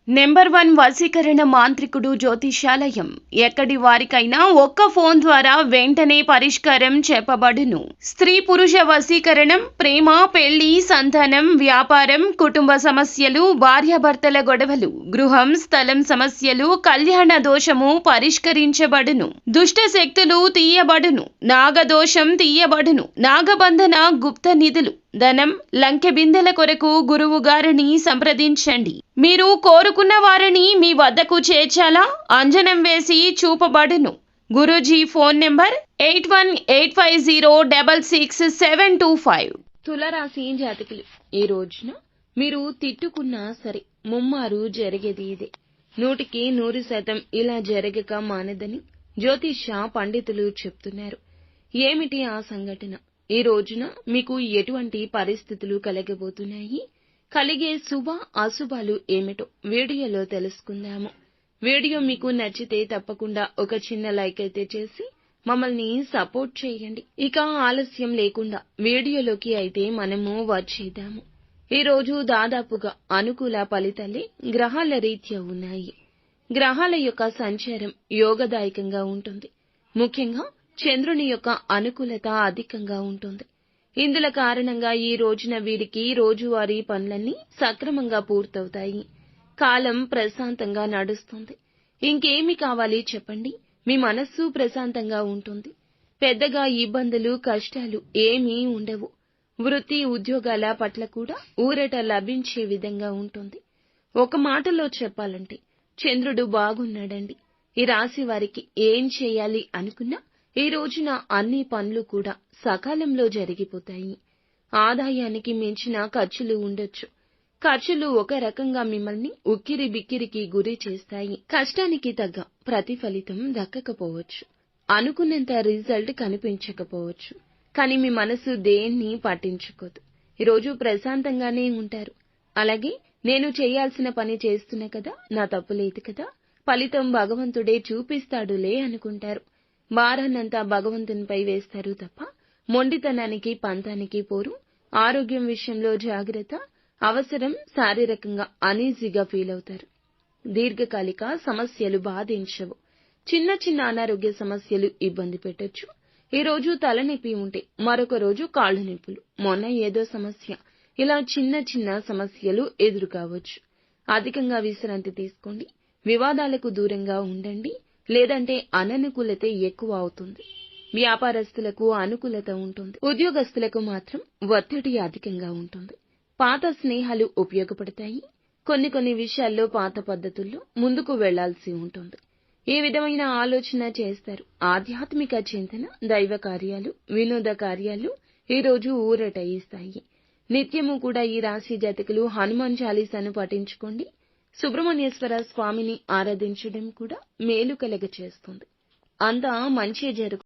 Number 1 వశీకరణ మాంత్రికుడు జ్యోతిష్యాలయం. ఎక్కడి వారికైనా ఒక్క ఫోన్ ద్వారా వెంటనే పరిష్కారం చెప్పబడును. స్త్రీ పురుష వశీకరణం, ప్రేమ, పెళ్లి, సంతానం, వ్యాపారం, కుటుంబ సమస్యలు, భార్యాభర్తల గొడవలు, గృహం, స్థలం సమస్యలు, కళ్యాణ దోషము పరిష్కరించబడును. దుష్ట శక్తులు తీయబడును. నాగదోషం తీయబడును. నాగబంధన, గుప్త నిధులు, ధనం, లంకె బిందెల కొరకు గురువు గారిని సంప్రదించండి. మీరు కోరుకున్న వారిని మీ వద్దకు చేర్చాలా? అంజనం వేసి చూపబడును. Guruji phone number 8185066725. తులరాశి జాతకులు, ఈ రోజున మీరు తిట్టుకున్నా సరే ముమ్మారు జరిగేది ఇదే. 100% ఇలా జరగక మానదని జ్యోతిష పండితులు చెప్తున్నారు. ఏమిటి ఆ సంఘటన? ఈ రోజున మీకు ఎటువంటి పరిస్థితులు కలగబోతున్నాయి? కలిగే శుభ అశుభాలు ఏమిటో వీడియోలో తెలుసుకుందాము. వీడియో మీకు నచ్చితే తప్పకుండా ఒక చిన్న లైక్ అయితే చేసి మమ్మల్ని సపోర్ట్ చేయండి. ఇక ఆలస్యం లేకుండా వీడియోలోకి అయితే మనము వచ్చేద్దాము. ఈ రోజు దాదాపుగా అనుకూల ఫలితాలే గ్రహాల రీత్యా ఉన్నాయి. గ్రహాల యొక్క సంచారం యోగదాయకంగా ఉంటుంది. ముఖ్యంగా చంద్రుని యొక్క అనుకూలత అధికంగా ఉంటుంది. ఇందుల కారణంగా ఈ రోజున వీరికి రోజువారీ పనులన్నీ సక్రమంగా పూర్తవుతాయి. కాలం ప్రశాంతంగా నడుస్తుంది. ఇంకేమి కావాలి చెప్పండి? మీ మనస్సు ప్రశాంతంగా ఉంటుంది. పెద్దగా ఇబ్బందులు, కష్టాలు ఏమీ ఉండవు. వృత్తి ఉద్యోగాల పట్ల కూడా ఊరట లభించే విధంగా ఉంటుంది. ఒక మాటలో చెప్పాలంటే చంద్రుడు బాగున్నాడండి. ఈ రాశి వారికి ఏం చేయాలి అనుకున్నా ఈ రోజున అన్ని పనులు కూడా సకాలంలో జరిగిపోతాయి. ఆదాయానికి మించిన ఖర్చులు ఉండొచ్చు. ఖర్చులు ఒక రకంగా మిమ్మల్ని ఉక్కిరి బిక్కిరికి గురి చేస్తాయి. కష్టానికి తగ్గ ప్రతిఫలితం దక్కకపోవచ్చు. అనుకున్నంత రిజల్ట్ కనిపించకపోవచ్చు. కానీ మీ మనసు దేన్ని పట్టించుకోదు. ఈరోజు ప్రశాంతంగానే ఉంటారు. అలాగే నేను చేయాల్సిన పని చేస్తున్నా కదా, నా తప్పు లేదు కదా, ఫలితం భగవంతుడే చూపిస్తాడులే అనుకుంటారు. భారాన్నంతా భగవంతునిపై వేస్తారు తప్ప మొండితనానికి పంతానికి పోరు. ఆరోగ్యం విషయంలో జాగ్రత్త అవసరం. శారీరకంగా అనీజీగా ఫీల్ అవుతారు. దీర్ఘకాలిక సమస్యలు బాధించవు. చిన్న చిన్న అనారోగ్య సమస్యలు ఇబ్బంది పెట్టొచ్చు. ఈ రోజు తలనొప్పి ఉంటే మరొక రోజు కాళ్ళు నొప్పులు, మొన్న ఏదో సమస్య, ఇలా చిన్న చిన్న సమస్యలు ఎదురు కావచ్చు. అధికంగా విశ్రాంతి తీసుకోండి. వివాదాలకు దూరంగా ఉండండి. లేదంటే అననుకూలత ఎక్కువ అవుతుంది. వ్యాపారస్తులకు అనుకూలత ఉంటుంది. ఉద్యోగస్తులకు మాత్రం ఒత్తిడి అధికంగా ఉంటుంది. పాత స్నేహాలు ఉపయోగపడతాయి. కొన్ని విషయాల్లో పాత పద్ధతుల్లో ముందుకు వెళ్లాల్సి ఉంటుంది. ఈ విధమైన ఆలోచన చేస్తారు. ఆధ్యాత్మిక చింతన, దైవ కార్యాలు, వినోద కార్యాలు ఈ రోజు ఊరట ఇస్తాయి. నిత్యము కూడా ఈ రాశి జాతకులు హనుమాన్ చాలీసాను పఠించుకోండి. సుబ్రహ్మణ్యేశ్వర స్వామిని ఆరాధించడం కూడా మేలు కలగ చేస్తుంది. అంతా మంచి జరుగుతుంది.